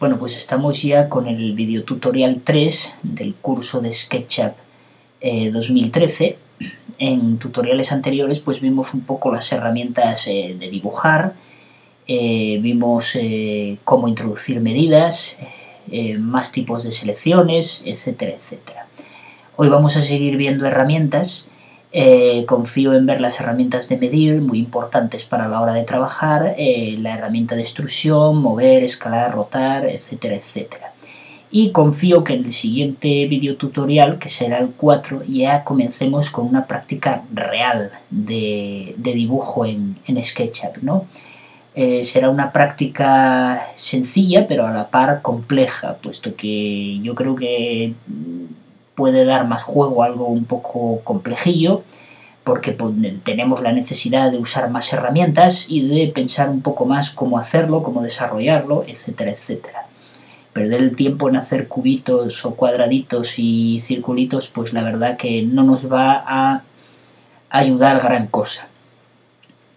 Bueno, pues estamos ya con el videotutorial 3 del curso de SketchUp 2013. En tutoriales anteriores pues vimos un poco las herramientas de dibujar, vimos cómo introducir medidas, más tipos de selecciones, etcétera, etcétera. Hoy vamos a seguir viendo herramientas. Confío en ver las herramientas de medir, muy importantes para la hora de trabajar, la herramienta de extrusión, mover, escalar, rotar, etcétera, etcétera. Y confío que en el siguiente videotutorial, que será el 4, ya comencemos con una práctica real de dibujo en SketchUp, ¿no? Será una práctica sencilla, pero a la par compleja, puesto que yo creo que puede dar más juego a algo un poco complejillo, porque tenemos la necesidad de usar más herramientas y de pensar un poco más cómo hacerlo, cómo desarrollarlo, etcétera, etcétera. Perder el tiempo en hacer cubitos o cuadraditos y circulitos, pues la verdad que no nos va a ayudar gran cosa.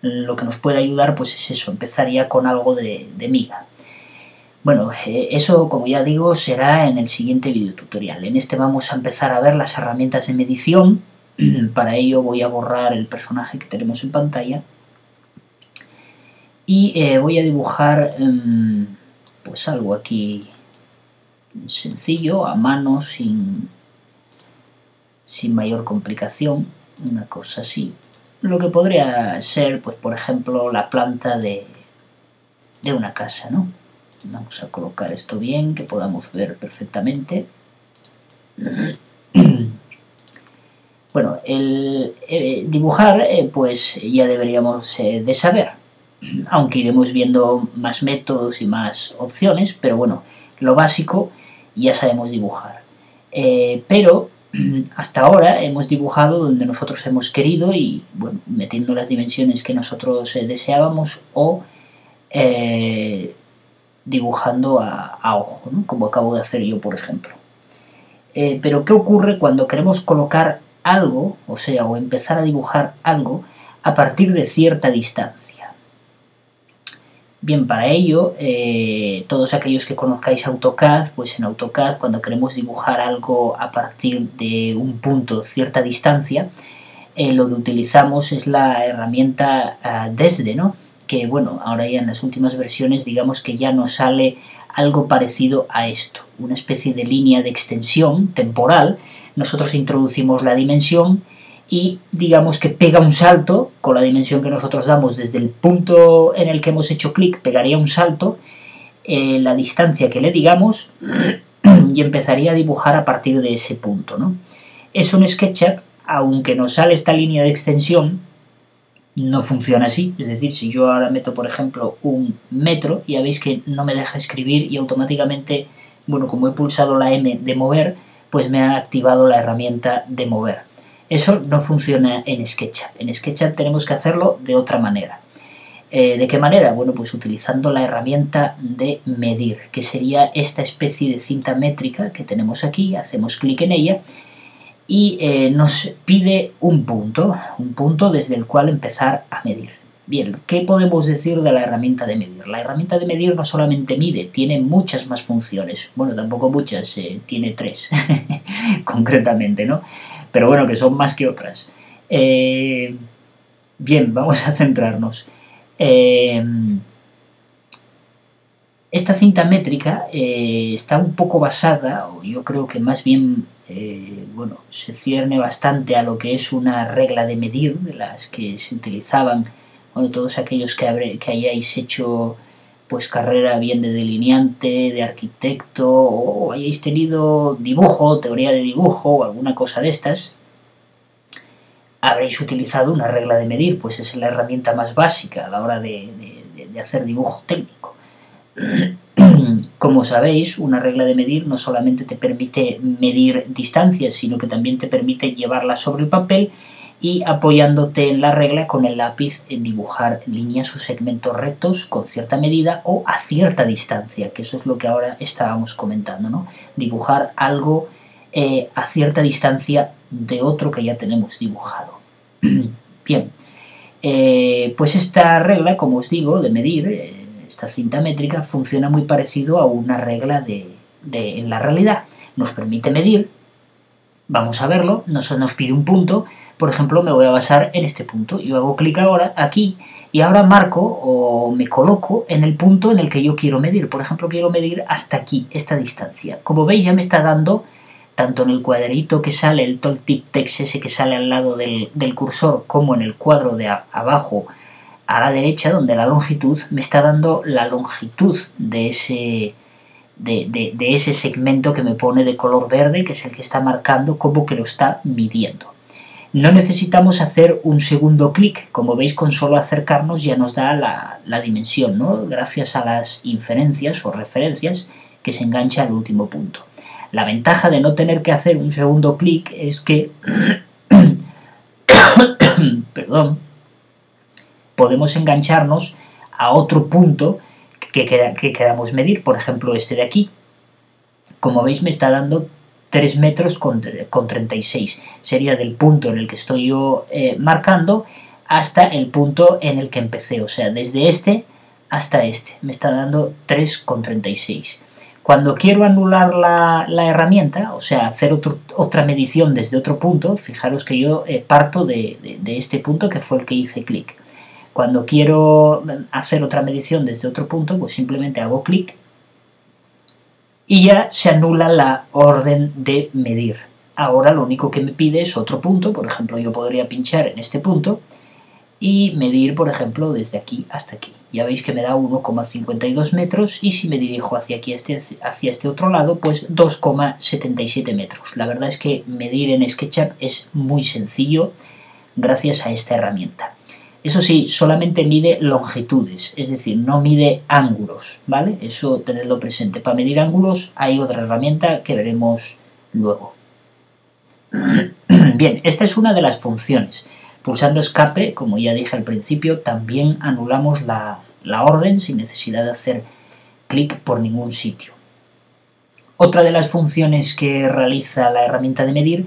Lo que nos puede ayudar pues es eso, empezar ya con algo de miga. Bueno, eso, como ya digo, será en el siguiente videotutorial. En este vamos a empezar a ver las herramientas de medición. Para ello voy a borrar el personaje que tenemos en pantalla y voy a dibujar pues algo aquí sencillo, a mano, sin mayor complicación, una cosa así. Lo que podría ser, pues por ejemplo, la planta de una casa, ¿no? Vamos a colocar esto bien, que podamos ver perfectamente. Bueno, el dibujar pues ya deberíamos de saber, aunque iremos viendo más métodos y más opciones, pero bueno, lo básico ya sabemos dibujar. Pero hasta ahora hemos dibujado donde nosotros hemos querido y, bueno, metiendo las dimensiones que nosotros deseábamos o dibujando a ojo, ¿no? Como acabo de hacer yo, por ejemplo. Pero ¿qué ocurre cuando queremos colocar algo, o sea, o empezar a dibujar algo a partir de cierta distancia? Bien, para ello, todos aquellos que conozcáis AutoCAD, pues en AutoCAD, cuando queremos dibujar algo a partir de un punto, cierta distancia, lo que utilizamos es la herramienta Desde, ¿no? Que bueno, ahora ya en las últimas versiones digamos que ya nos sale algo parecido a esto, una especie de línea de extensión temporal. Nosotros introducimos la dimensión y digamos que pega un salto con la dimensión que nosotros damos desde el punto en el que hemos hecho clic, pegaría un salto la distancia que le digamos y empezaría a dibujar a partir de ese punto, ¿no? Es un SketchUp, aunque nos sale esta línea de extensión, no funciona así. Es decir, si yo ahora meto, por ejemplo, 1 metro, ya veis que no me deja escribir y automáticamente, bueno, como he pulsado la M de mover, pues me ha activado la herramienta de mover. Eso no funciona en SketchUp. En SketchUp tenemos que hacerlo de otra manera. ¿De qué manera? Bueno, pues utilizando la herramienta de medir, que sería esta especie de cinta métrica que tenemos aquí. Hacemos clic en ella y nos pide un punto desde el cual empezar a medir. Bien, ¿qué podemos decir de la herramienta de medir? La herramienta de medir no solamente mide, tiene muchas más funciones. Bueno, tampoco muchas, tiene 3 concretamente, ¿no? Pero bueno, que son más que otras. Bien, vamos a centrarnos. Esta cinta métrica está un poco basada, o yo creo que más bien bueno, se cierne bastante a lo que es una regla de medir, de las que se utilizaban, bueno, todos aquellos que hayáis hecho pues carrera bien de delineante, de arquitecto, o hayáis tenido dibujo, teoría de dibujo, o alguna cosa de estas, habréis utilizado una regla de medir, pues es la herramienta más básica a la hora de hacer dibujo técnico. Como sabéis, una regla de medir no solamente te permite medir distancias, sino que también te permite llevarla sobre el papel y, apoyándote en la regla con el lápiz, dibujar líneas o segmentos rectos con cierta medida o a cierta distancia, que eso es lo que ahora estábamos comentando, ¿no? Dibujar algo a cierta distancia de otro que ya tenemos dibujado. Bien, pues esta regla, como os digo, de medir, esta cinta métrica, funciona muy parecido a una regla en la realidad. Nos permite medir, vamos a verlo, nos pide un punto, por ejemplo me voy a basar en este punto, yo hago clic ahora aquí y ahora marco o me coloco en el punto en el que yo quiero medir, por ejemplo quiero medir hasta aquí, esta distancia. Como veis ya me está dando, tanto en el cuadrito que sale, el tooltip text ese que sale al lado del cursor, como en el cuadro de abajo a la derecha, donde la longitud, me está dando la longitud de ese segmento que me pone de color verde, que es el que está marcando como que lo está midiendo. No necesitamos hacer un segundo clic, como veis con solo acercarnos ya nos da la dimensión, ¿no? Gracias a las inferencias o referencias que se engancha al último punto. La ventaja de no tener que hacer un segundo clic es que perdón, podemos engancharnos a otro punto que queramos medir, por ejemplo este de aquí. Como veis me está dando 3 metros con 36, sería del punto en el que estoy yo marcando hasta el punto en el que empecé, o sea, desde este hasta este, me está dando 3,36. Cuando quiero anular la herramienta, o sea, hacer otra medición desde otro punto, fijaros que yo parto de este punto que fue el que hice clic. Cuando quiero hacer otra medición desde otro punto, pues simplemente hago clic y ya se anula la orden de medir. Ahora lo único que me pide es otro punto, por ejemplo yo podría pinchar en este punto y medir, por ejemplo, desde aquí hasta aquí. Ya veis que me da 1,52 metros y si me dirijo hacia aquí, hacia este otro lado, pues 2,77 metros. La verdad es que medir en SketchUp es muy sencillo gracias a esta herramienta. Eso sí, solamente mide longitudes, es decir, no mide ángulos, ¿vale? Eso tenedlo presente. Para medir ángulos hay otra herramienta que veremos luego. Bien, esta es una de las funciones. Pulsando escape, como ya dije al principio, también anulamos la orden sin necesidad de hacer clic por ningún sitio. Otra de las funciones que realiza la herramienta de medir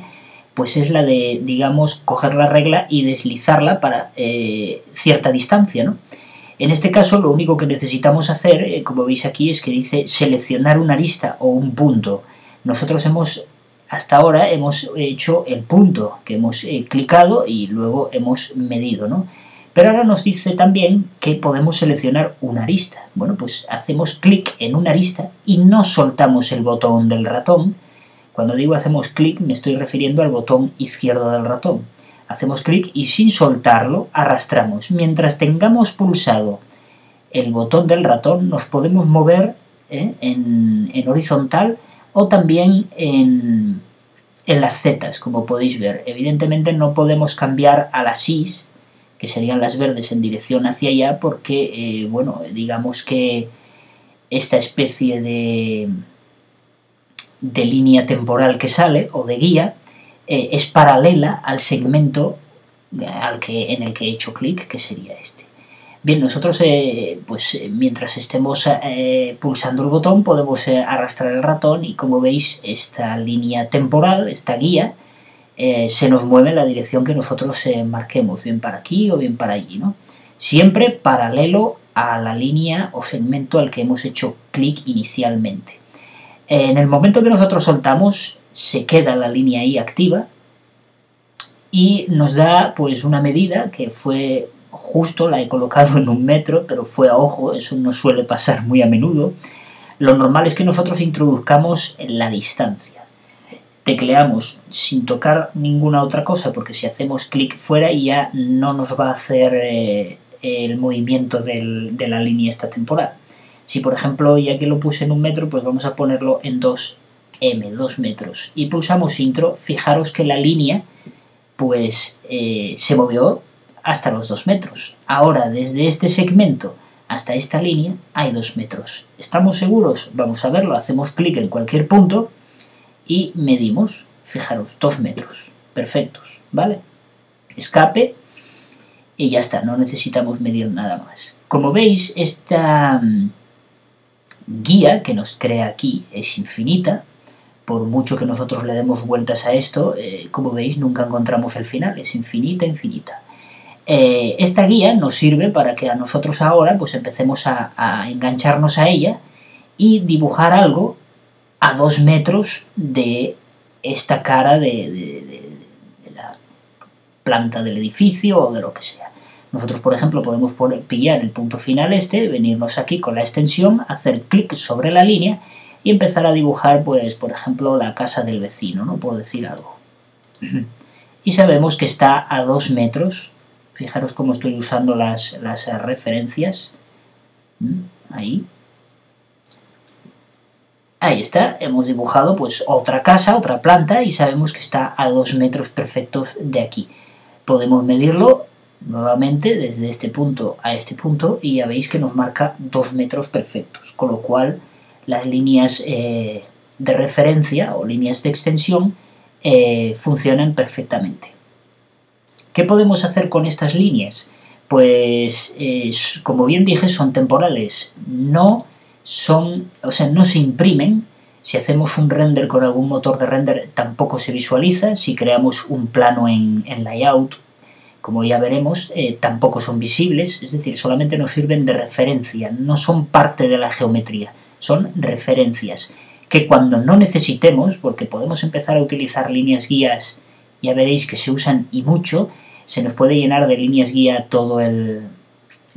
pues es la de, digamos, coger la regla y deslizarla para cierta distancia, ¿no? En este caso lo único que necesitamos hacer, como veis aquí, es que dice seleccionar una arista o un punto. Nosotros hasta ahora hemos hecho el punto, que hemos clicado y luego hemos medido, ¿no? Pero ahora nos dice también que podemos seleccionar una arista. Bueno, pues hacemos clic en una arista y no soltamos el botón del ratón. Cuando digo hacemos clic me estoy refiriendo al botón izquierdo del ratón. Hacemos clic y sin soltarlo arrastramos. Mientras tengamos pulsado el botón del ratón nos podemos mover en horizontal o también en las zetas, como podéis ver. Evidentemente no podemos cambiar a las Ys, que serían las verdes, en dirección hacia allá, porque, bueno, digamos que esta especie de línea temporal que sale, o de guía, es paralela al segmento en el que he hecho clic, que sería este. Bien, nosotros pues mientras estemos pulsando el botón podemos arrastrar el ratón y como veis esta línea temporal, esta guía, se nos mueve en la dirección que nosotros marquemos, bien para aquí o bien para allí, ¿no? Siempre paralelo a la línea o segmento al que hemos hecho clic inicialmente. En el momento que nosotros soltamos se queda la línea ahí activa y nos da pues una medida que fue justo, la he colocado en 1 metro, pero fue a ojo, eso no suele pasar muy a menudo. Lo normal es que nosotros introduzcamos la distancia. Tecleamos sin tocar ninguna otra cosa, porque si hacemos clic fuera ya no nos va a hacer el movimiento de la línea esta temporal. Si por ejemplo, ya que lo puse en 1 metro, pues vamos a ponerlo en 2m, 2 metros. Y pulsamos intro, fijaros que la línea pues se movió hasta los 2 metros. Ahora, desde este segmento hasta esta línea hay 2 metros. ¿Estamos seguros? Vamos a verlo. Hacemos clic en cualquier punto y medimos. Fijaros, 2 metros. Perfectos, ¿vale? Escape y ya está. No necesitamos medir nada más. Como veis, esta guía que nos crea aquí es infinita. Por mucho que nosotros le demos vueltas a esto, como veis, nunca encontramos el final. Es infinita, infinita. Esta guía nos sirve para que a nosotros ahora pues empecemos a engancharnos a ella y dibujar algo a 2 metros de esta cara de la planta del edificio o de lo que sea. Nosotros, por ejemplo, podemos pillar el punto final venirnos aquí con la extensión, hacer clic sobre la línea y empezar a dibujar, pues, por ejemplo, la casa del vecino, ¿no? Por decir algo. Y sabemos que está a 2 metros. Fijaros cómo estoy usando las referencias. Ahí. Ahí está, hemos dibujado pues otra casa, otra planta y sabemos que está a 2 metros perfectos de aquí. Podemos medirlo nuevamente desde este punto a este punto y ya veis que nos marca 2 metros perfectos, con lo cual las líneas de referencia o líneas de extensión funcionan perfectamente. ¿Qué podemos hacer con estas líneas? Pues, como bien dije, son temporales, no se imprimen. Si hacemos un render con algún motor de render tampoco se visualiza. Si creamos un plano en layout, como ya veremos, tampoco son visibles, es decir, solamente nos sirven de referencia, no son parte de la geometría, son referencias que cuando no necesitemos, porque podemos empezar a utilizar líneas guías, ya veréis que se usan y mucho, se nos puede llenar de líneas guía todo el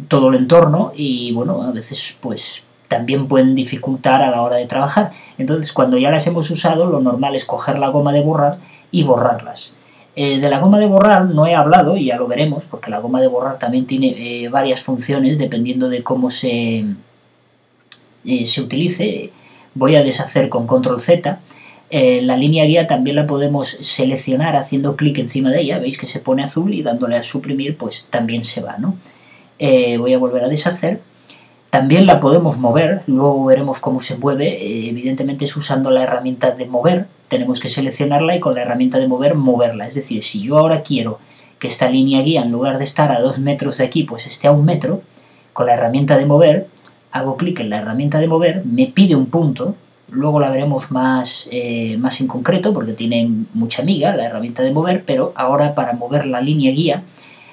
entorno y bueno, a veces pues también pueden dificultar a la hora de trabajar. Entonces, cuando ya las hemos usado, lo normal es coger la goma de borrar y borrarlas. De la goma de borrar no he hablado, y ya lo veremos, porque la goma de borrar también tiene varias funciones dependiendo de cómo se utilice. Voy a deshacer con control Z. La línea guía también la podemos seleccionar haciendo clic encima de ella, veis que se pone azul y dándole a suprimir pues también se va, ¿no? Voy a volver a deshacer. También la podemos mover, luego veremos cómo se mueve, evidentemente es usando la herramienta de mover, tenemos que seleccionarla y con la herramienta de mover, moverla. Es decir, si yo ahora quiero que esta línea guía, en lugar de estar a 2 metros de aquí, pues esté a 1 metro, con la herramienta de mover, hago clic en la herramienta de mover, me pide un punto, luego la veremos más en concreto porque tiene mucha miga la herramienta de mover, pero ahora para mover la línea guía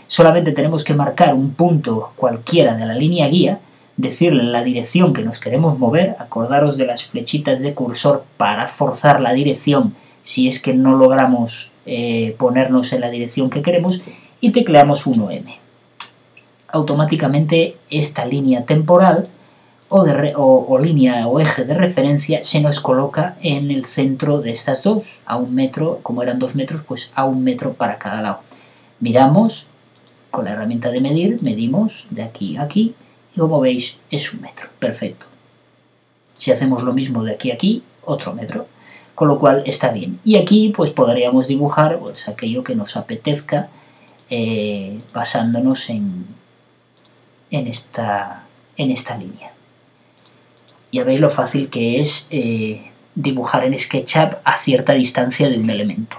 solamente tenemos que marcar un punto cualquiera de la línea guía, decirle la dirección que nos queremos mover, acordaros de las flechitas de cursor para forzar la dirección si es que no logramos ponernos en la dirección que queremos, y tecleamos 1M. Automáticamente esta línea temporal o línea o eje de referencia se nos coloca en el centro de estas dos, a 1 metro, como eran 2 metros, pues a 1 metro para cada lado. Miramos, con la herramienta de medir, medimos de aquí a aquí, y como veis es 1 metro, perfecto. Si hacemos lo mismo de aquí a aquí, otro metro, con lo cual está bien. Y aquí pues podríamos dibujar pues aquello que nos apetezca basándonos en esta línea. Ya veis lo fácil que es dibujar en SketchUp a cierta distancia de un elemento.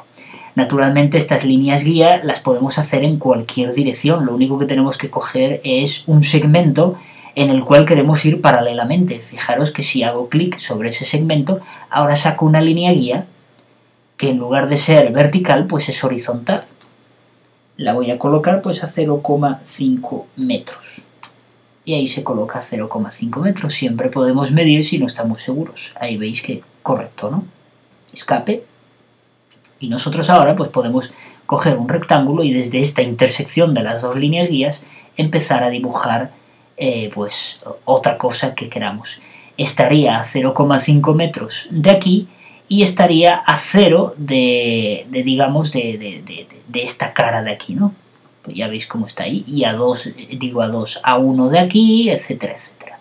Naturalmente estas líneas guía las podemos hacer en cualquier dirección, lo único que tenemos que coger es un segmento en el cual queremos ir paralelamente. Fijaros que si hago clic sobre ese segmento, ahora saco una línea guía que en lugar de ser vertical, pues es horizontal. La voy a colocar pues a 0,5 metros. Y ahí se coloca 0,5 metros. Siempre podemos medir si no estamos seguros. Ahí veis que correcto, ¿no? Escape. Y nosotros ahora pues podemos coger un rectángulo y desde esta intersección de las dos líneas guías empezar a dibujar pues otra cosa que queramos. Estaría a 0,5 metros de aquí y estaría a 0 de esta cara de aquí, ¿no? Pues ya veis cómo está ahí, y a 1 de aquí, etcétera, etcétera.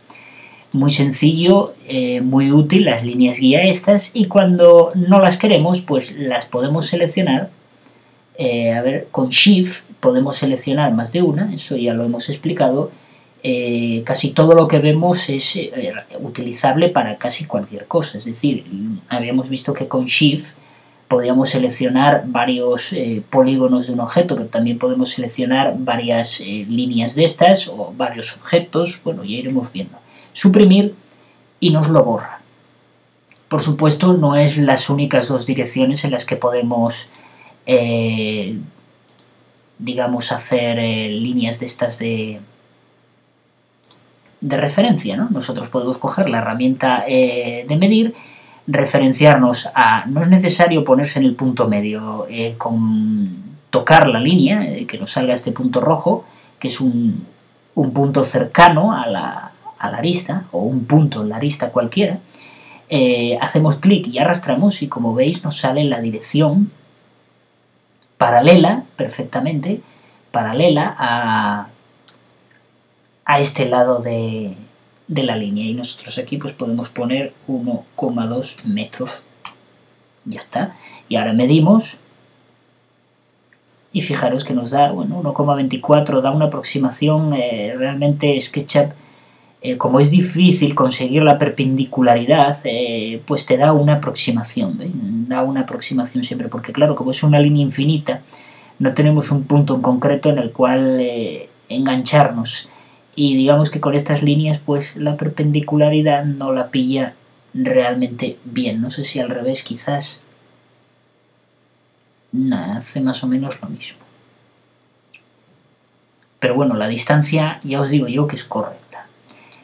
Muy sencillo, muy útil las líneas guía estas, y cuando no las queremos, pues las podemos seleccionar. Con Shift podemos seleccionar más de una, eso ya lo hemos explicado. Casi todo lo que vemos es utilizable para casi cualquier cosa, es decir, habíamos visto que con Shift podíamos seleccionar varios polígonos de un objeto, pero también podemos seleccionar varias líneas de estas o varios objetos, bueno, ya iremos viendo. Suprimir y nos lo borra. Por supuesto, no es las únicas dos direcciones en las que podemos digamos, hacer líneas de estas de referencia, ¿no? Nosotros podemos coger la herramienta de medir, referenciarnos a... No es necesario ponerse en el punto medio, con tocar la línea, que nos salga este punto rojo, que es un punto cercano a la arista, o un punto en la arista cualquiera, hacemos clic y arrastramos y como veis nos sale la dirección paralela, perfectamente, paralela a este lado de la línea, y nosotros aquí pues podemos poner 1,2 metros, ya está, y ahora medimos y fijaros que nos da, bueno, 1,24, da una aproximación. Realmente SketchUp, como es difícil conseguir la perpendicularidad, pues te da una aproximación, da una aproximación siempre, porque claro, como es una línea infinita, no tenemos un punto en concreto en el cual engancharnos, y digamos que con estas líneas pues la perpendicularidad no la pilla realmente bien. No sé si al revés quizás. Nada, hace más o menos lo mismo. Pero bueno, la distancia ya os digo yo que es correcta.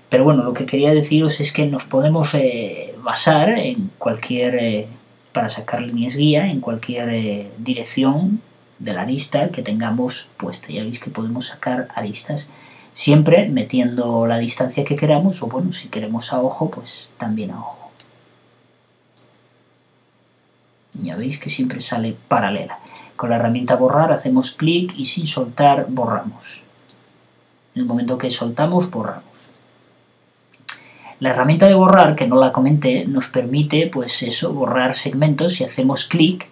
Pero bueno, lo que quería deciros es que nos podemos basar en cualquier, para sacar líneas guía, en cualquier dirección de la arista que tengamos puesta. Ya veis que podemos sacar aristas siempre metiendo la distancia que queramos, o bueno, si queremos a ojo, pues también a ojo. Ya veis que siempre sale paralela. Con la herramienta borrar hacemos clic y sin soltar borramos. En el momento que soltamos, borramos. La herramienta de borrar, que no la comenté, nos permite pues eso, borrar segmentos. Si hacemos clic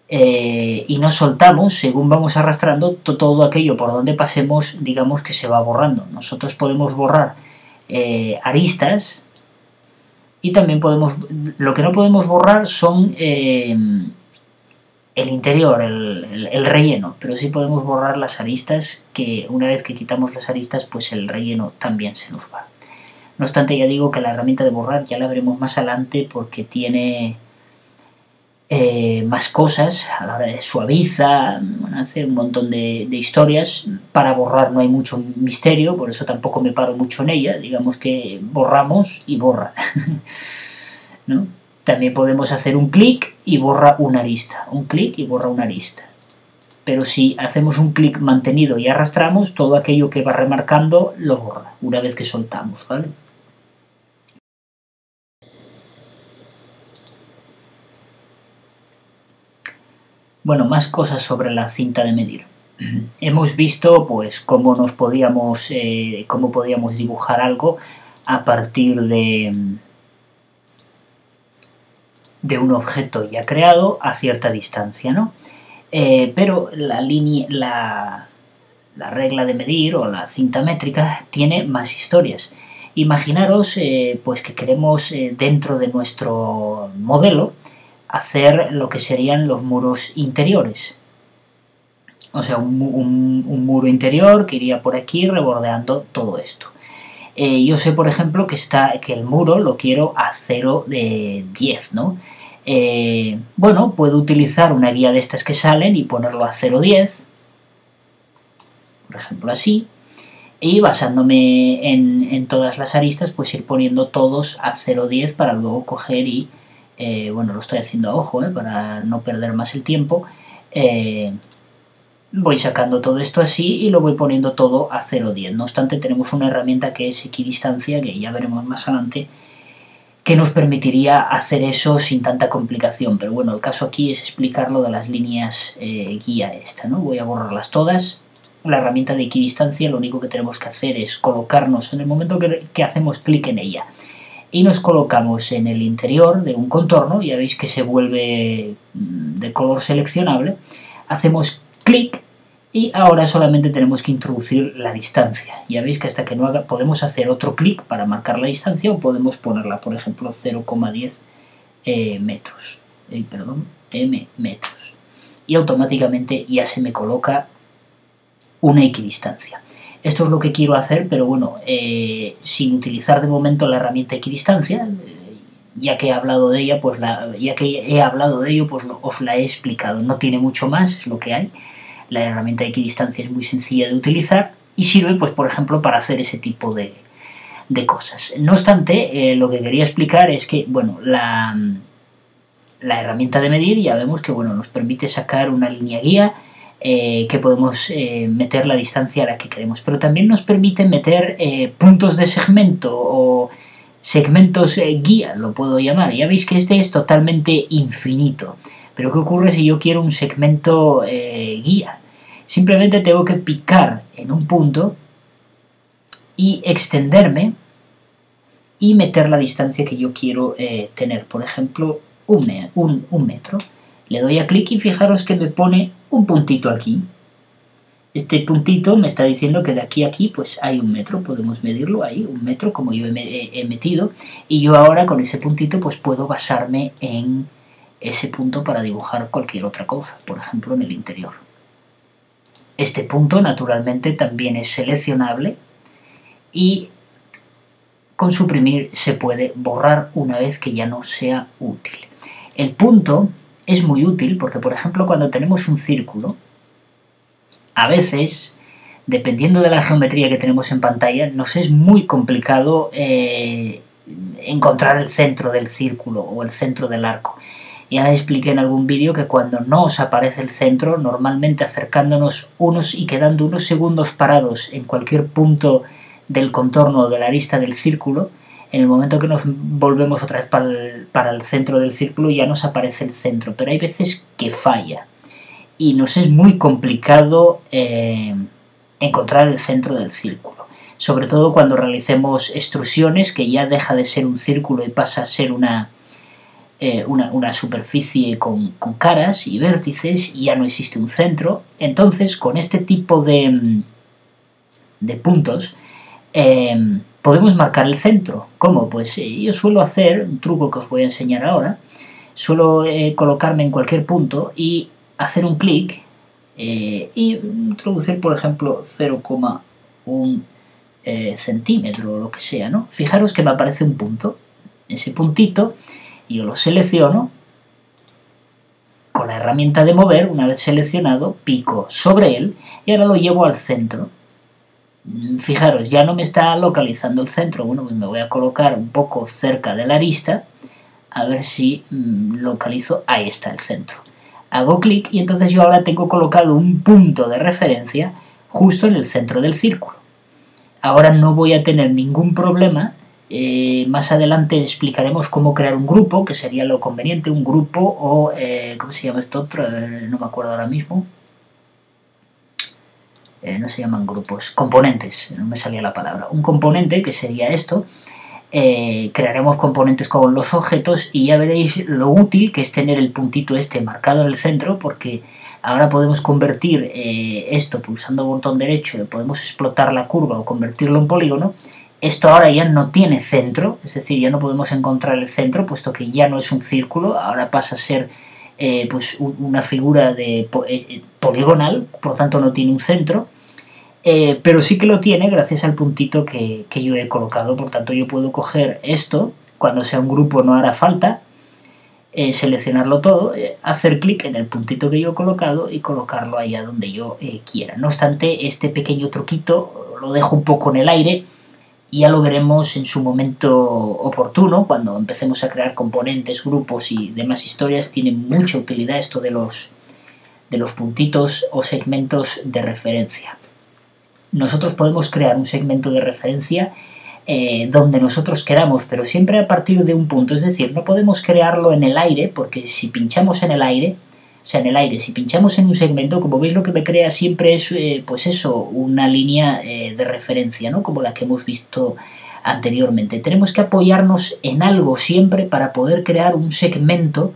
y no soltamos, según vamos arrastrando, todo aquello por donde pasemos, digamos que se va borrando. Nosotros podemos borrar aristas, y también podemos... Lo que no podemos borrar son el interior, el relleno, pero sí podemos borrar las aristas, que una vez que quitamos las aristas, pues el relleno también se nos va. No obstante, ya digo que la herramienta de borrar ya la veremos más adelante, porque tiene más cosas, a la hora de suaviza, hace un montón de historias. Para borrar no hay mucho misterio, por eso tampoco me paro mucho en ella. Digamos que borramos y borra. ¿No? También podemos hacer un clic y borra una arista, un clic y borra una arista. Pero si hacemos un clic mantenido y arrastramos, todo aquello que va remarcando lo borra, una vez que soltamos, ¿vale? Bueno, más cosas sobre la cinta de medir. Hemos visto pues cómo podíamos dibujar algo a partir de un objeto ya creado a cierta distancia, ¿no? Pero la regla de medir o la cinta métrica tiene más historias. Imaginaros pues que queremos dentro de nuestro modelo hacer lo que serían los muros interiores. O sea, un muro interior que iría por aquí rebordeando todo esto. Yo sé, por ejemplo, que el muro lo quiero a 0,10, ¿no? Bueno, puedo utilizar una guía de estas que salen y ponerlo a 0,10, por ejemplo así, y basándome en todas las aristas, pues ir poniendo todos a 0,10 para luego coger y, bueno, lo estoy haciendo a ojo, para no perder más el tiempo, voy sacando todo esto así y lo voy poniendo todo a 0,10. No obstante, tenemos una herramienta que es equidistancia, que ya veremos más adelante, que nos permitiría hacer eso sin tanta complicación. Pero bueno, el caso aquí es explicar lo de las líneas guía esta, ¿no? Voy a borrarlas todas. La herramienta de equidistancia, lo único que tenemos que hacer es colocarnos en el momento que hacemos clic en ella. Y nos colocamos en el interior de un contorno, ya veis que se vuelve de color seleccionable. Hacemos clic y ahora solamente tenemos que introducir la distancia. Ya veis que hasta que no haga, podemos hacer otro clic para marcar la distancia, o podemos ponerla, por ejemplo, 0,10 metros. Metros. Y automáticamente ya se me coloca una equidistancia. Esto es lo que quiero hacer, pero bueno, sin utilizar de momento la herramienta equidistancia. Ya que he hablado de ella, pues os la he explicado. No tiene mucho más, es lo que hay. La herramienta de equidistancia es muy sencilla de utilizar y sirve, pues, por ejemplo, para hacer ese tipo de cosas. No obstante, lo que quería explicar es que, bueno, la herramienta de medir ya vemos que, bueno, nos permite sacar una línea guía, que podemos meter la distancia a la que queremos, pero también nos permite meter puntos de segmento o segmentos guía, lo puedo llamar. Ya veis que este es totalmente infinito, pero ¿qué ocurre si yo quiero un segmento guía? Simplemente tengo que picar en un punto y extenderme y meter la distancia que yo quiero tener, por ejemplo, un metro. Le doy a clic y fijaros que me pone un puntito aquí. Este puntito me está diciendo que de aquí a aquí pues hay un metro, podemos medirlo ahí, un metro como yo he metido, y yo ahora con ese puntito pues puedo basarme en ese punto para dibujar cualquier otra cosa, por ejemplo en el interior. Este punto naturalmente también es seleccionable y con suprimir se puede borrar una vez que ya no sea útil. El punto es muy útil porque, por ejemplo, cuando tenemos un círculo, a veces, dependiendo de la geometría que tenemos en pantalla, nos es muy complicado encontrar el centro del círculo o el centro del arco. Ya expliqué en algún vídeo que cuando no os aparece el centro, normalmente acercándonos unos y quedando unos segundos parados en cualquier punto del contorno o de la arista del círculo, en el momento que nos volvemos otra vez para el centro del círculo ya nos aparece el centro, pero hay veces que falla y nos es muy complicado encontrar el centro del círculo, sobre todo cuando realicemos extrusiones, que ya deja de ser un círculo y pasa a ser una superficie con caras y vértices y ya no existe un centro. Entonces, con este tipo de puntos podemos marcar el centro. ¿Cómo? Pues yo suelo hacer un truco que os voy a enseñar ahora. Suelo colocarme en cualquier punto y hacer un clic y introducir, por ejemplo, 0,1 centímetro o lo que sea, ¿no? Fijaros que me aparece un punto. Ese puntito yo lo selecciono con la herramienta de mover. Una vez seleccionado, pico sobre él y ahora lo llevo al centro. Fijaros, ya no me está localizando el centro. Bueno, pues me voy a colocar un poco cerca de la arista a ver si localizo. Ahí está el centro. Hago clic y entonces yo ahora tengo colocado un punto de referencia justo en el centro del círculo. Ahora no voy a tener ningún problema. Más adelante explicaremos cómo crear un grupo, que sería lo conveniente, un grupo o... ¿cómo se llama esto otro? No me acuerdo ahora mismo. No se llaman grupos, componentes, no me salía la palabra. Un componente, que sería esto, crearemos componentes con los objetos y ya veréis lo útil que es tener el puntito este marcado en el centro, porque ahora podemos convertir esto pulsando botón derecho, podemos explotar la curva o convertirlo en polígono. Esto ahora ya no tiene centro, es decir, ya no podemos encontrar el centro, puesto que ya no es un círculo, ahora pasa a ser pues una figura poligonal, por lo tanto no tiene un centro, pero sí que lo tiene gracias al puntito que yo he colocado. Por tanto yo puedo coger esto, cuando sea un grupo no hará falta seleccionarlo todo, hacer clic en el puntito que yo he colocado y colocarlo allá donde yo quiera. No obstante, este pequeño truquito lo dejo un poco en el aire y ya lo veremos en su momento oportuno, cuando empecemos a crear componentes, grupos y demás historias. Tiene mucha utilidad esto de los puntitos o segmentos de referencia. Nosotros podemos crear un segmento de referencia donde nosotros queramos, pero siempre a partir de un punto. Es decir, no podemos crearlo en el aire, porque si pinchamos en el aire, si pinchamos en un segmento, como veis, lo que me crea siempre es, pues eso, una línea de referencia, ¿no? Como la que hemos visto anteriormente. Tenemos que apoyarnos en algo siempre para poder crear un segmento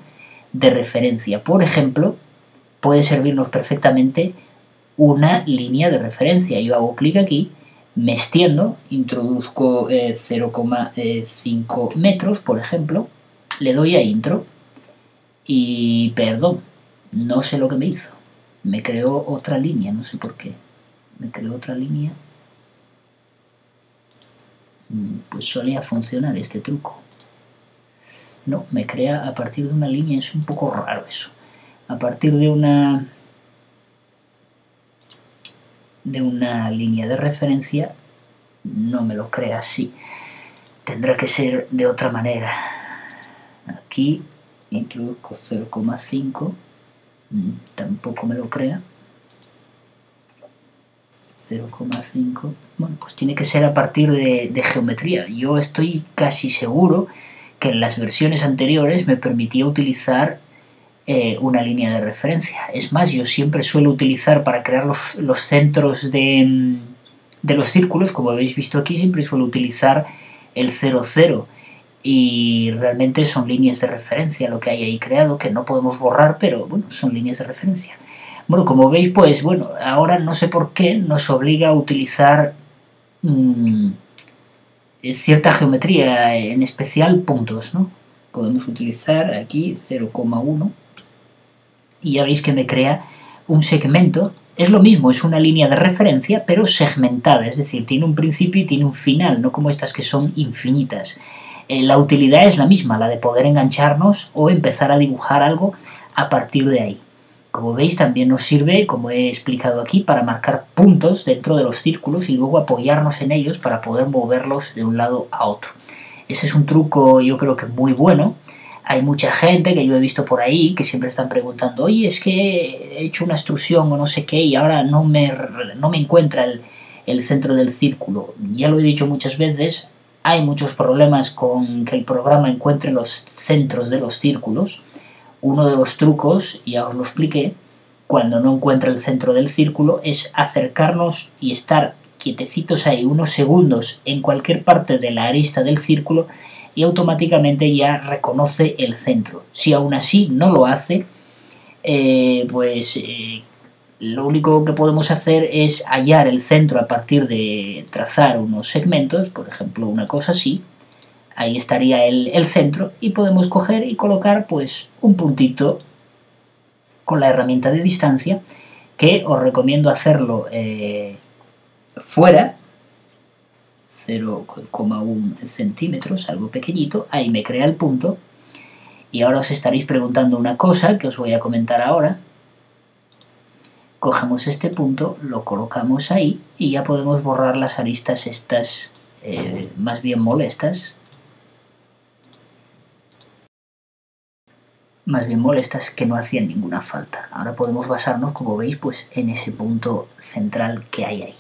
de referencia. Por ejemplo, puede servirnos perfectamente una línea de referencia. Yo hago clic aquí, me extiendo, introduzco 0,5 metros, por ejemplo, le doy a intro y, perdón, no sé lo que me hizo. Me creó otra línea, no sé por qué. Me creó otra línea. Pues solía funcionar este truco. No, me crea a partir de una línea, es un poco raro eso. A partir de una de una línea de referencia, no me lo crea así. Tendrá que ser de otra manera. Aquí introduzco 0,5, tampoco me lo crea. 0,5, bueno, pues tiene que ser a partir de geometría. Yo estoy casi seguro que en las versiones anteriores me permitía utilizar una línea de referencia. Es más, yo siempre suelo utilizar para crear los centros de los círculos, como habéis visto aquí, siempre suelo utilizar el 0, 0, y realmente son líneas de referencia lo que hay ahí creado, que no podemos borrar, pero bueno, son líneas de referencia. Bueno, como veis, pues bueno, ahora no sé por qué nos obliga a utilizar cierta geometría, en especial puntos, ¿no? Podemos utilizar aquí 0,1 y ya veis que me crea un segmento. Es lo mismo, es una línea de referencia, pero segmentada, es decir, tiene un principio y tiene un final, no como estas que son infinitas. La utilidad es la misma, la de poder engancharnos o empezar a dibujar algo a partir de ahí. Como veis, también nos sirve, como he explicado aquí, para marcar puntos dentro de los círculos y luego apoyarnos en ellos para poder moverlos de un lado a otro. Ese es un truco, yo creo que muy bueno. Hay mucha gente que yo he visto por ahí que siempre están preguntando, oye, es que he hecho una extrusión o no sé qué y ahora no me encuentra el centro del círculo. Ya lo he dicho muchas veces, hay muchos problemas con que el programa encuentre los centros de los círculos. Uno de los trucos, ya os lo expliqué, cuando no encuentra el centro del círculo, es acercarnos y estar quietecitos ahí unos segundos en cualquier parte de la arista del círculo y automáticamente ya reconoce el centro. Si aún así no lo hace, lo único que podemos hacer es hallar el centro a partir de trazar unos segmentos, por ejemplo una cosa así. Ahí estaría el centro y podemos coger y colocar pues un puntito con la herramienta de distancia, que os recomiendo hacerlo fuera, 0,1 centímetros, algo pequeñito. Ahí me crea el punto y ahora os estaréis preguntando una cosa que os voy a comentar ahora. Cogemos este punto, lo colocamos ahí y ya podemos borrar las aristas estas más bien molestas. Que no hacían ninguna falta. Ahora podemos basarnos, como veis, pues en ese punto central que hay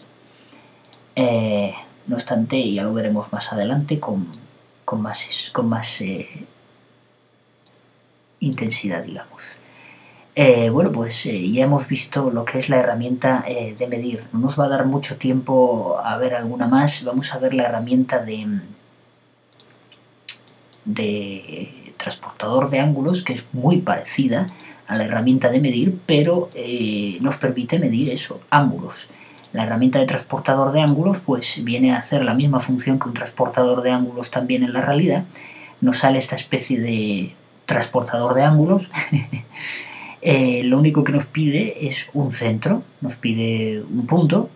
ahí. No obstante, ya lo veremos más adelante con más intensidad, digamos. Bueno, pues ya hemos visto lo que es la herramienta de medir. No nos va a dar mucho tiempo a ver alguna más. Vamos a ver la herramienta de transportador de ángulos, que es muy parecida a la herramienta de medir, pero nos permite medir eso, ángulos. La herramienta de transportador de ángulos pues viene a hacer la misma función que un transportador de ángulos también en la realidad. Nos sale esta especie de transportador de ángulos. Lo único que nos pide es un centro, nos pide un punto,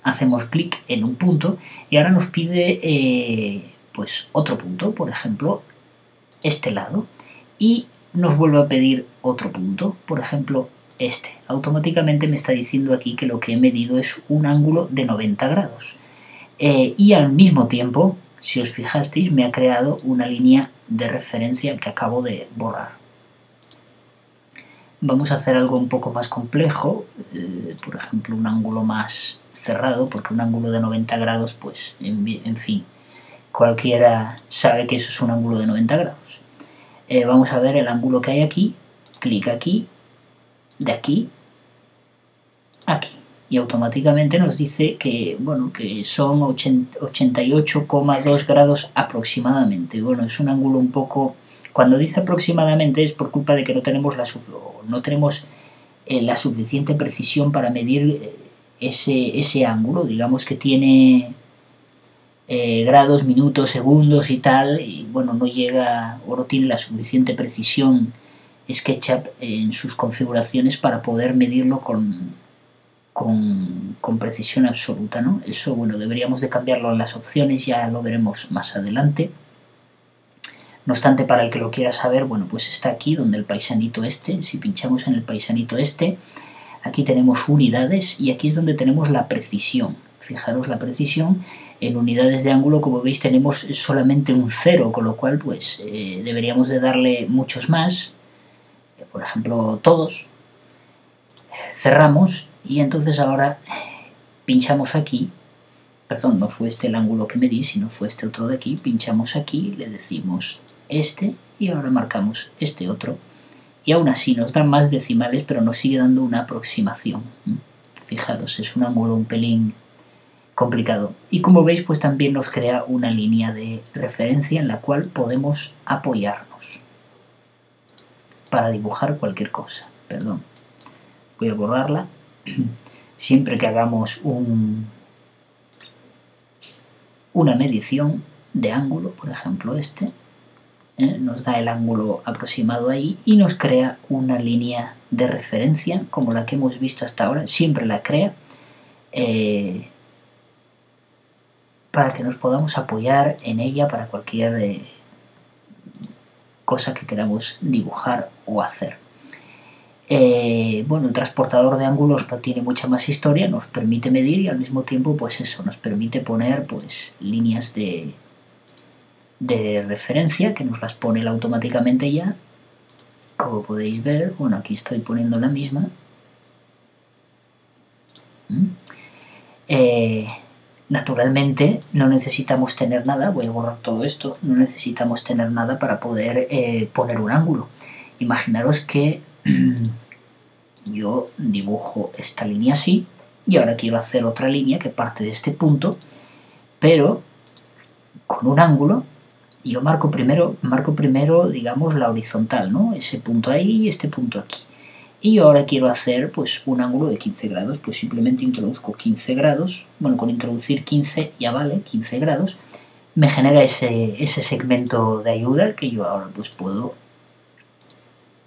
hacemos clic en un punto y ahora nos pide pues otro punto, por ejemplo este lado, y nos vuelve a pedir otro punto, por ejemplo este. Automáticamente me está diciendo aquí que lo que he medido es un ángulo de 90 grados. Y al mismo tiempo, si os fijasteis, me ha creado una línea de referencia que acabo de borrar. Vamos a hacer algo un poco más complejo, por ejemplo un ángulo más cerrado, porque un ángulo de 90 grados, pues en fin, cualquiera sabe que eso es un ángulo de 90 grados. Vamos a ver el ángulo que hay aquí, clic aquí, de aquí, aquí, y automáticamente nos dice que, bueno, que son 88,2 grados aproximadamente. Bueno, es un ángulo un poco... Cuando dice aproximadamente es por culpa de que no tenemos la suficiente precisión para medir ese ángulo. Digamos que tiene grados, minutos, segundos y tal, y bueno, no llega o no tiene la suficiente precisión SketchUp en sus configuraciones para poder medirlo con precisión absoluta, ¿no? Eso, bueno, deberíamos de cambiarlo en las opciones, ya lo veremos más adelante. No obstante, para el que lo quiera saber, bueno, pues está aquí donde el paisanito este. Si pinchamos en el paisanito este, aquí tenemos unidades y aquí es donde tenemos la precisión. Fijaros la precisión, en unidades de ángulo, como veis, tenemos solamente un 0, con lo cual pues deberíamos de darle muchos más, por ejemplo todos. Cerramos y entonces ahora pinchamos aquí, perdón, no fue este el ángulo que medí, sino fue este otro de aquí, pinchamos aquí, le decimos este y ahora marcamos este otro. Y aún así nos dan más decimales, pero nos sigue dando una aproximación. Fijaros, es un ángulo un pelín complicado. Y como veis, pues también nos crea una línea de referencia en la cual podemos apoyarnos para dibujar cualquier cosa. Perdón, voy a borrarla. Siempre que hagamos una medición de ángulo, por ejemplo este, nos da el ángulo aproximado ahí y nos crea una línea de referencia como la que hemos visto hasta ahora, siempre la crea para que nos podamos apoyar en ella para cualquier cosa que queramos dibujar o hacer. Bueno, el transportador de ángulos no tiene mucha más historia, nos permite medir y al mismo tiempo pues eso, nos permite poner pues líneas de referencia que nos las pone él automáticamente ya, como podéis ver. Bueno, aquí estoy poniendo la misma. Naturalmente no necesitamos tener nada, voy a borrar todo esto, no necesitamos tener nada para poder poner un ángulo. Imaginaros que yo dibujo esta línea así y ahora quiero hacer otra línea que parte de este punto, pero con un ángulo. Yo marco primero, digamos, la horizontal, ¿no? Ese punto ahí y este punto aquí. Y yo ahora quiero hacer pues un ángulo de 15 grados, pues simplemente introduzco 15 grados, bueno, con introducir 15 ya vale, 15 grados, me genera ese segmento de ayuda que yo ahora pues puedo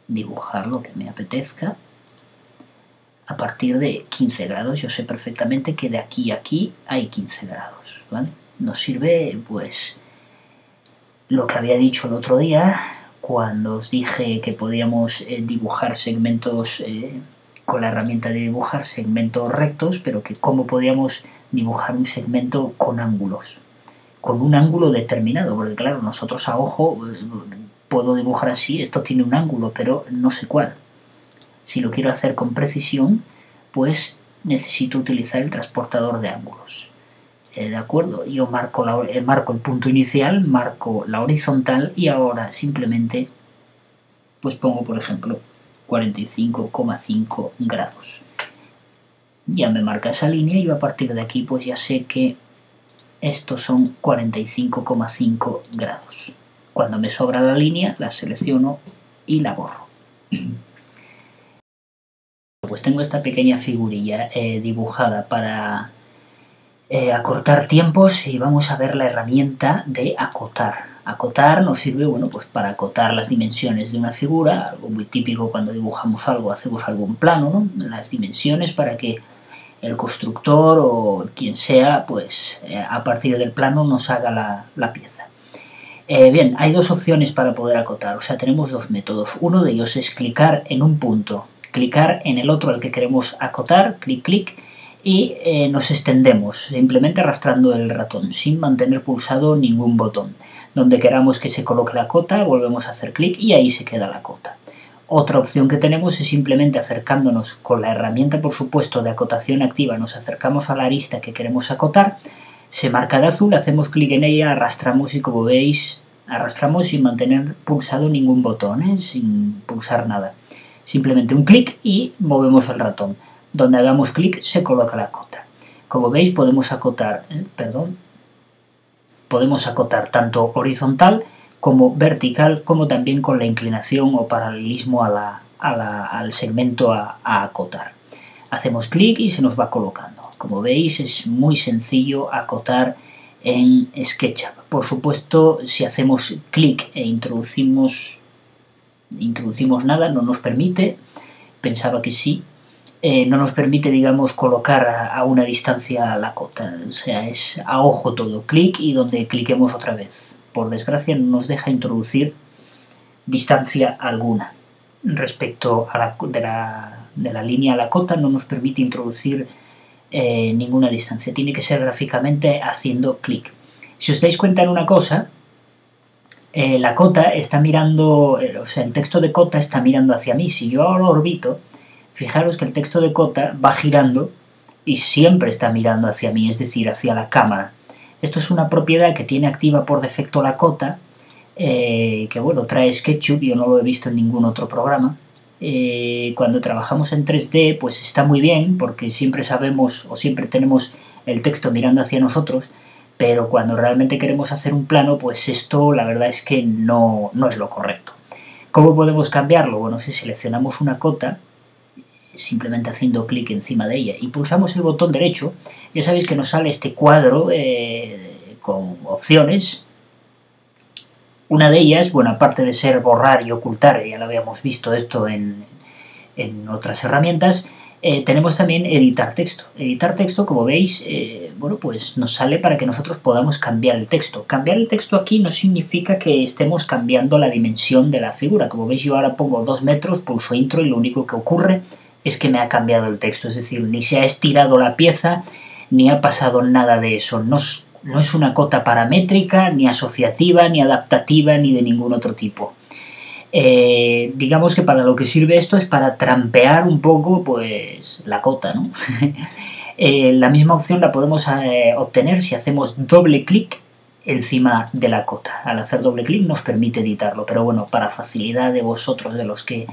dibujar lo que me apetezca a partir de 15 grados. Yo sé perfectamente que de aquí a aquí hay 15 grados, ¿vale? Nos sirve pues lo que había dicho el otro día, cuando os dije que podíamos dibujar segmentos con la herramienta de dibujar segmentos rectos, pero que cómo podíamos dibujar un segmento con ángulos, con un ángulo determinado, porque claro, nosotros a ojo puedo dibujar así, esto tiene un ángulo, pero no sé cuál. Si lo quiero hacer con precisión, pues necesito utilizar el transportador de ángulos. ¿De acuerdo? Yo marco el punto inicial, marco la horizontal y ahora simplemente pues pongo, por ejemplo, 45,5 grados. Ya me marca esa línea y yo a partir de aquí pues ya sé que estos son 45,5 grados. Cuando me sobra la línea la selecciono y la borro. Pues tengo esta pequeña figurilla dibujada para acortar tiempos y vamos a ver la herramienta de acotar. Acotar nos sirve, bueno, pues para acotar las dimensiones de una figura, algo muy típico cuando dibujamos algo, hacemos algo en plano, ¿no? Las dimensiones para que el constructor o quien sea, pues a partir del plano nos haga la pieza. Bien, hay dos opciones para poder acotar, o sea, tenemos dos métodos. Uno de ellos es clicar en un punto, clicar en el otro al que queremos acotar, clic, clic, y nos extendemos, simplemente arrastrando el ratón, sin mantener pulsado ningún botón. Donde queramos que se coloque la cota, volvemos a hacer clic y ahí se queda la cota. Otra opción que tenemos es simplemente acercándonos con la herramienta, por supuesto, de acotación activa, nos acercamos a la arista que queremos acotar, se marca de azul, hacemos clic en ella, arrastramos y como veis, arrastramos sin mantener pulsado ningún botón, sin pulsar nada. Simplemente un clic y movemos el ratón. Donde hagamos clic se coloca la cota. Como veis podemos acotar, podemos acotar tanto horizontal como vertical, como también con la inclinación o paralelismo al segmento a acotar. Hacemos clic y se nos va colocando. Como veis es muy sencillo acotar en SketchUp. Por supuesto, si hacemos clic e introducimos nada, no nos permite, pensaba que sí, no nos permite, digamos, colocar a una distancia la cota, o sea, es a ojo todo, clic y donde cliquemos otra vez. Por desgracia no nos deja introducir distancia alguna respecto a de la línea a la cota, no nos permite introducir ninguna distancia, tiene que ser gráficamente haciendo clic. Si os dais cuenta en una cosa, la cota está mirando, o sea, el texto de cota está mirando hacia mí. Si yo ahora orbito, fijaros que el texto de cota va girando y siempre está mirando hacia mí, es decir, hacia la cámara. Esto es una propiedad que tiene activa por defecto la cota, que bueno, trae SketchUp, yo no lo he visto en ningún otro programa. Cuando trabajamos en 3D, pues está muy bien, porque siempre sabemos o siempre tenemos el texto mirando hacia nosotros, pero cuando realmente queremos hacer un plano, pues esto la verdad es que no es lo correcto. ¿Cómo podemos cambiarlo? Bueno, si seleccionamos una cota, simplemente haciendo clic encima de ella y pulsamos el botón derecho, ya sabéis que nos sale este cuadro con opciones. Una de ellas, bueno, aparte de ser borrar y ocultar, ya lo habíamos visto esto en otras herramientas, tenemos también editar texto. Editar texto, como veis, bueno, pues nos sale para que nosotros podamos cambiar el texto. Cambiar el texto aquí no significa que estemos cambiando la dimensión de la figura. Como veis, yo ahora pongo 2 metros, pulso intro y lo único que ocurre es que me ha cambiado el texto. Es decir, ni se ha estirado la pieza, ni ha pasado nada de eso. No es una cota paramétrica, ni asociativa, ni adaptativa, ni de ningún otro tipo. Digamos que para lo que sirve esto es para trampear un poco pues la cota, ¿no? La misma opción la podemos obtener si hacemos doble clic encima de la cota. Al hacer doble clic nos permite editarlo, pero bueno, para facilidad de vosotros, de los que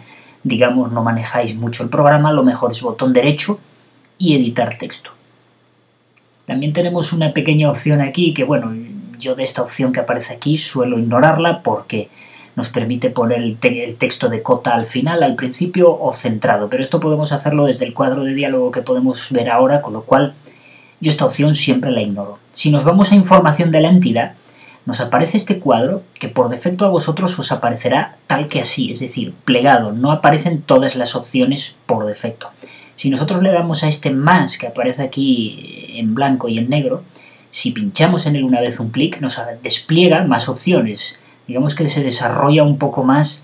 digamos no manejáis mucho el programa, lo mejor es botón derecho y editar texto. También tenemos una pequeña opción aquí que, bueno, yo de esta opción que aparece aquí suelo ignorarla porque nos permite poner el texto de cota al final, al principio o centrado, pero esto podemos hacerlo desde el cuadro de diálogo que podemos ver ahora, con lo cual yo esta opción siempre la ignoro. Si nos vamos a información de la entidad, nos aparece este cuadro que por defecto a vosotros os aparecerá tal que así, es decir, plegado, no aparecen todas las opciones por defecto. Si nosotros le damos a este más que aparece aquí en blanco y en negro, si pinchamos en él una vez un clic, nos despliega más opciones. Digamos que se desarrolla un poco más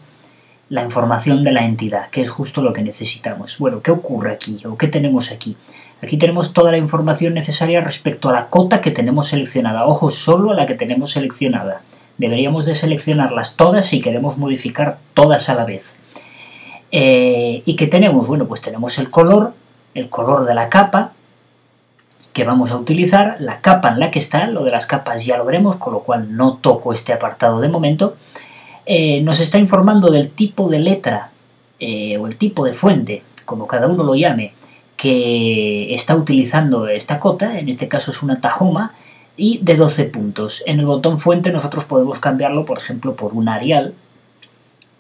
la información de la entidad, que es justo lo que necesitamos. Bueno, ¿qué ocurre aquí? ¿O qué tenemos aquí? Aquí tenemos toda la información necesaria respecto a la cota que tenemos seleccionada. Ojo, solo a la que tenemos seleccionada. Deberíamos de seleccionarlas todas si queremos modificar todas a la vez. ¿Y qué tenemos? Bueno, pues tenemos el color de la capa que vamos a utilizar, la capa en la que está, lo de las capas ya lo veremos, con lo cual no toco este apartado de momento. Nos está informando del tipo de letra o el tipo de fuente, como cada uno lo llame, que está utilizando esta cota, en este caso es una Tahoma, y de 12 puntos. En el botón fuente nosotros podemos cambiarlo, por ejemplo, por una Arial,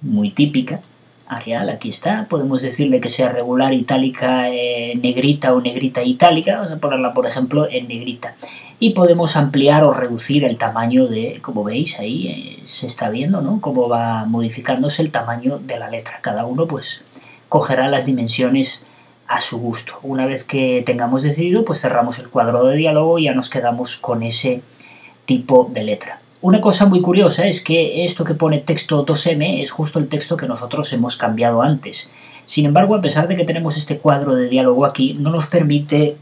muy típica. Arial, aquí está, podemos decirle que sea regular, itálica, negrita o negrita itálica, vamos a ponerla por ejemplo en negrita. Y podemos ampliar o reducir el tamaño de, como veis ahí se está viendo, ¿no? Cómo va modificándose el tamaño de la letra. Cada uno pues cogerá las dimensiones a su gusto. Una vez que tengamos decidido, pues cerramos el cuadro de diálogo y ya nos quedamos con ese tipo de letra. Una cosa muy curiosa es que esto que pone texto 2M es justo el texto que nosotros hemos cambiado antes. Sin embargo, a pesar de que tenemos este cuadro de diálogo aquí, no nos permite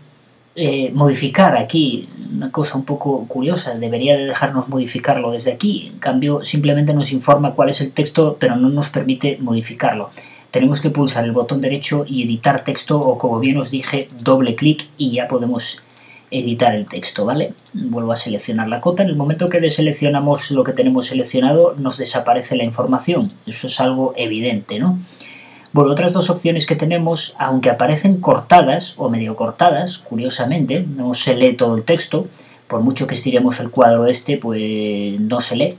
modificar aquí. Una cosa un poco curiosa, debería de dejarnos modificarlo desde aquí. En cambio, simplemente nos informa cuál es el texto, pero no nos permite modificarlo. Tenemos que pulsar el botón derecho y editar texto, o como bien os dije, doble clic y ya podemos editar el texto, ¿vale? Vuelvo a seleccionar la cota. En el momento que deseleccionamos lo que tenemos seleccionado, nos desaparece la información. Eso es algo evidente, ¿no? Bueno, otras dos opciones que tenemos, aunque aparecen cortadas o medio cortadas, curiosamente, no se lee todo el texto, por mucho que estiremos el cuadro este, pues no se lee.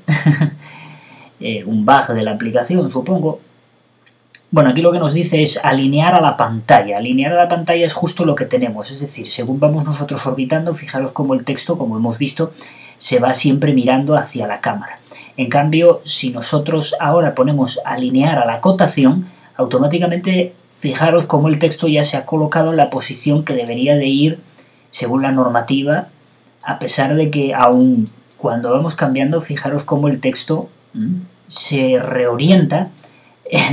Un bug de la aplicación, supongo. Bueno, aquí lo que nos dice es alinear a la pantalla. Alinear a la pantalla es justo lo que tenemos, es decir, según vamos nosotros orbitando, fijaros cómo el texto, como hemos visto, se va siempre mirando hacia la cámara. En cambio, si nosotros ahora ponemos alinear a la cotación, automáticamente fijaros cómo el texto ya se ha colocado en la posición que debería de ir según la normativa, a pesar de que aún cuando vamos cambiando, fijaros cómo el texto se reorienta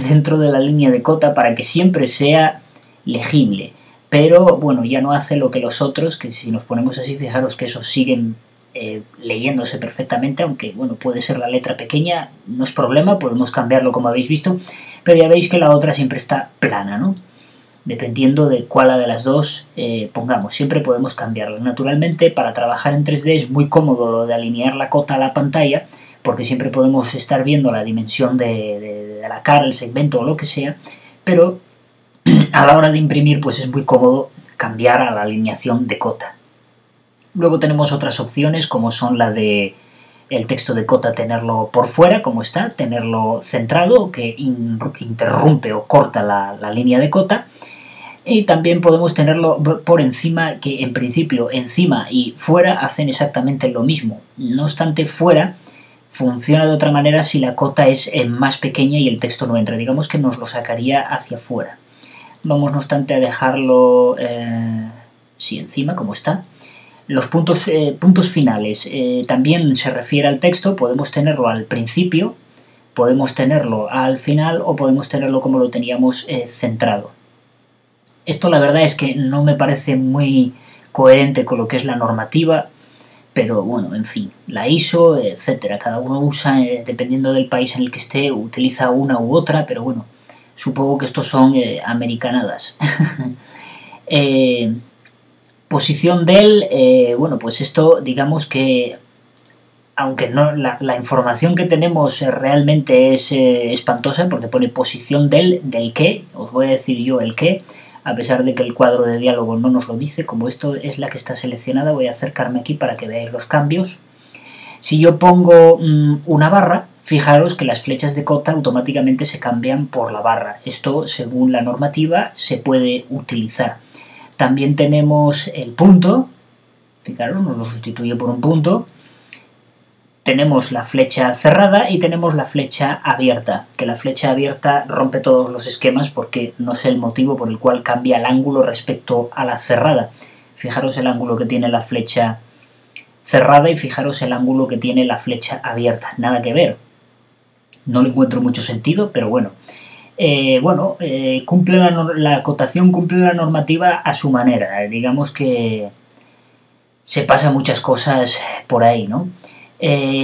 dentro de la línea de cota para que siempre sea legible. Pero bueno, ya no hace lo que los otros, que si nos ponemos así, fijaros que esos siguen leyéndose perfectamente, aunque bueno, puede ser la letra pequeña, no es problema, podemos cambiarlo como habéis visto, pero ya veis que la otra siempre está plana, ¿no? Dependiendo de cuál de las dos pongamos, siempre podemos cambiarla. Naturalmente, para trabajar en 3D es muy cómodo lo de alinear la cota a la pantalla, porque siempre podemos estar viendo la dimensión de la cara, el segmento o lo que sea, pero a la hora de imprimir pues es muy cómodo cambiar a la alineación de cota. Luego tenemos otras opciones como son la de el texto de cota tenerlo por fuera, como está, tenerlo centrado, que interrumpe o corta la línea de cota. Y también podemos tenerlo por encima, que en principio encima y fuera hacen exactamente lo mismo. No obstante, fuera funciona de otra manera si la cota es más pequeña y el texto no entra. Digamos que nos lo sacaría hacia fuera. Vamos, no obstante, a dejarlo sí, encima, como está. Los puntos finales también se refiere al texto. Podemos tenerlo al principio, podemos tenerlo al final o podemos tenerlo como lo teníamos centrado. Esto la verdad es que no me parece muy coherente con lo que es la normativa, pero bueno, en fin, la ISO, etcétera. Cada uno usa, dependiendo del país en el que esté, utiliza una u otra, pero bueno, supongo que estos son americanadas. Posición del, bueno, pues esto digamos que, aunque no la información que tenemos realmente es espantosa, porque pone posición del qué, os voy a decir yo el qué, a pesar de que el cuadro de diálogo no nos lo dice. Como esto es la que está seleccionada, voy a acercarme aquí para que veáis los cambios. Si yo pongo una barra, fijaros que las flechas de cota automáticamente se cambian por la barra. Esto, según la normativa, se puede utilizar. También tenemos el punto, fijaros, nos lo sustituye por un punto. Tenemos la flecha cerrada y tenemos la flecha abierta, que la flecha abierta rompe todos los esquemas porque no sé el motivo por el cual cambia el ángulo respecto a la cerrada. Fijaros el ángulo que tiene la flecha cerrada y fijaros el ángulo que tiene la flecha abierta. Nada que ver. No le encuentro mucho sentido, pero bueno. Cumple la acotación cumple la normativa a su manera. Digamos que se pasan muchas cosas por ahí, ¿no?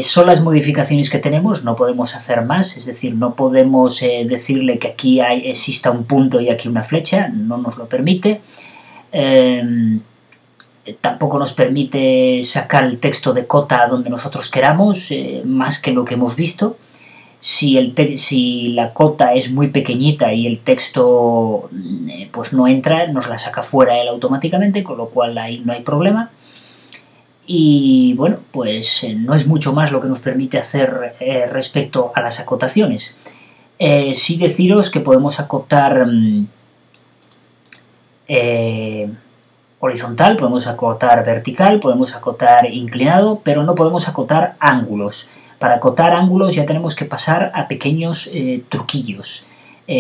Son las modificaciones que tenemos, no podemos hacer más, es decir, no podemos decirle que aquí exista un punto y aquí una flecha, no nos lo permite. Tampoco nos permite sacar el texto de cota donde nosotros queramos, más que lo que hemos visto. Si la cota es muy pequeñita y el texto pues no entra, nos la saca fuera él automáticamente, con lo cual ahí no hay problema. Y bueno, pues no es mucho más lo que nos permite hacer respecto a las acotaciones. Sí deciros que podemos acotar horizontal, podemos acotar vertical, podemos acotar inclinado, pero no podemos acotar ángulos. Para acotar ángulos ya tenemos que pasar a pequeños truquillos.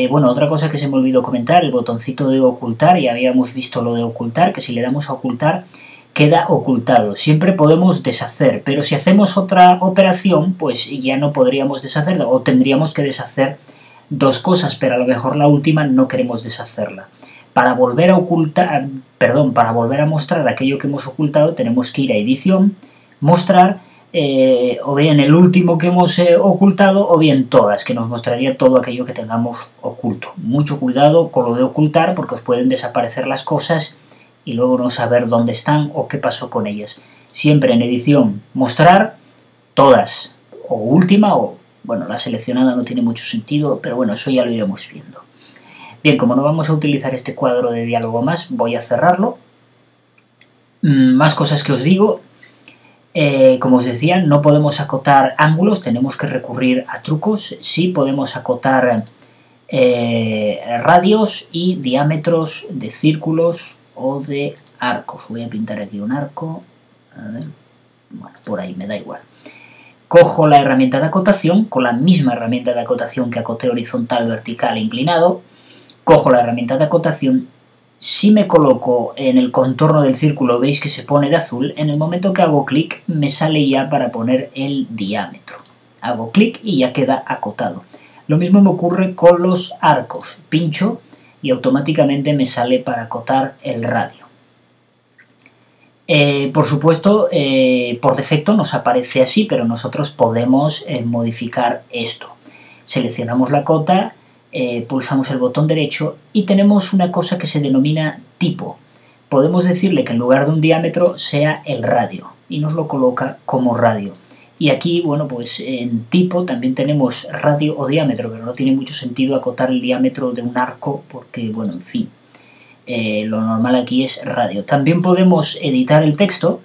Otra cosa que se me olvidó comentar, el botoncito de ocultar, ya habíamos visto lo de ocultar, que si le damos a ocultar queda ocultado. Siempre podemos deshacer, pero si hacemos otra operación, pues ya no podríamos deshacerlo, o tendríamos que deshacer dos cosas, pero a lo mejor la última no queremos deshacerla. Para volver a para volver a mostrar aquello que hemos ocultado, tenemos que ir a edición, mostrar, o bien el último que hemos ocultado, o bien todas, que nos mostraría todo aquello que tengamos oculto. Mucho cuidado con lo de ocultar, porque os pueden desaparecer las cosas y luego no saber dónde están o qué pasó con ellas. Siempre en edición, mostrar todas, o última, o bueno, la seleccionada no tiene mucho sentido, pero bueno, eso ya lo iremos viendo. Bien, como no vamos a utilizar este cuadro de diálogo más, voy a cerrarlo. Más cosas que os digo. Como os decía, no podemos acotar ángulos, tenemos que recurrir a trucos. Sí podemos acotar radios y diámetros de círculos o de arcos. Voy a pintar aquí un arco, a ver, bueno, por ahí me da igual. Cojo la herramienta de acotación, con la misma herramienta de acotación que acoté horizontal, vertical e inclinado, cojo la herramienta de acotación. Si me coloco en el contorno del círculo, veis que se pone de azul, en el momento que hago clic me sale ya para poner el diámetro. Hago clic y ya queda acotado. Lo mismo me ocurre con los arcos. Pincho y automáticamente me sale para acotar el radio. Por supuesto, por defecto nos aparece así, pero nosotros podemos modificar esto. Seleccionamos la cota, pulsamos el botón derecho y tenemos una cosa que se denomina tipo. Podemos decirle que en lugar de un diámetro sea el radio y nos lo coloca como radio. Y aquí, bueno, pues en tipo también tenemos radio o diámetro, pero no tiene mucho sentido acotar el diámetro de un arco porque, bueno, en fin, lo normal aquí es radio. También podemos editar el texto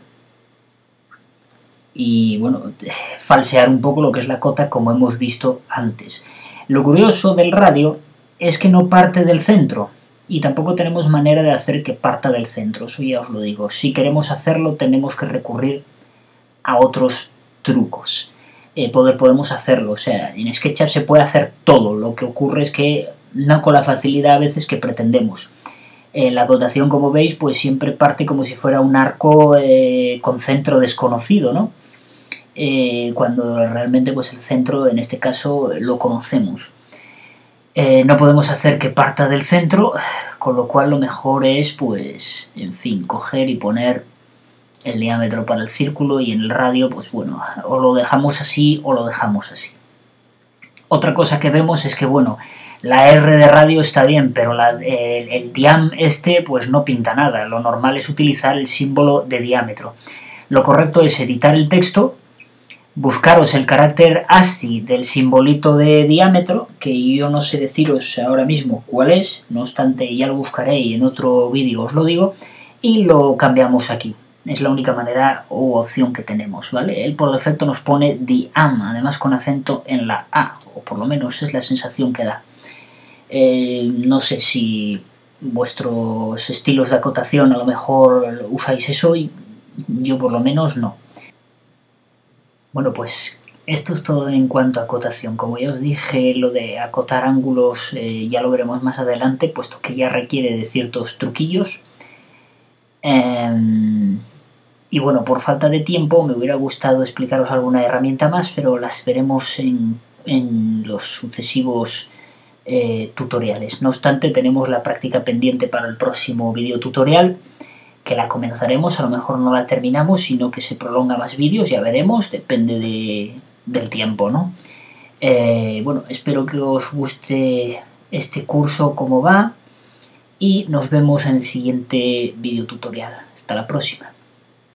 y, bueno, falsear un poco lo que es la cota como hemos visto antes. Lo curioso del radio es que no parte del centro. Y tampoco tenemos manera de hacer que parta del centro, eso ya os lo digo. Si queremos hacerlo tenemos que recurrir a otros trucos. Podemos hacerlo, o sea, en SketchUp se puede hacer todo, lo que ocurre es que no con la facilidad a veces que pretendemos. La acotación, como veis, pues siempre parte como si fuera un arco con centro desconocido, ¿no? Cuando realmente pues el centro, en este caso, lo conocemos. No podemos hacer que parta del centro, con lo cual lo mejor es, pues, en fin, coger y poner el diámetro para el círculo y en el radio, pues bueno, o lo dejamos así o lo dejamos así. Otra cosa que vemos es que, bueno, la R de radio está bien, pero el diam pues no pinta nada. Lo normal es utilizar el símbolo de diámetro. Lo correcto es editar el texto, buscaros el carácter ASCII del simbolito de diámetro, que yo no sé deciros ahora mismo cuál es, no obstante ya lo buscaré y en otro vídeo os lo digo, y lo cambiamos aquí. Es la única manera u opción que tenemos, ¿vale? Él por defecto nos pone diam, además con acento en la A, o por lo menos es la sensación que da. No sé si vuestros estilos de acotación a lo mejor usáis eso, y yo por lo menos no. Bueno, pues esto es todo en cuanto a acotación. Como ya os dije, lo de acotar ángulos ya lo veremos más adelante, puesto que ya requiere de ciertos truquillos. Y bueno, por falta de tiempo me hubiera gustado explicaros alguna herramienta más, pero las veremos en los sucesivos tutoriales. No obstante, tenemos la práctica pendiente para el próximo video tutorial, que la comenzaremos, a lo mejor no la terminamos, sino que se prolonga más vídeos, ya veremos, depende del tiempo, ¿no? Bueno, espero que os guste este curso como va y nos vemos en el siguiente video tutorial. Hasta la próxima.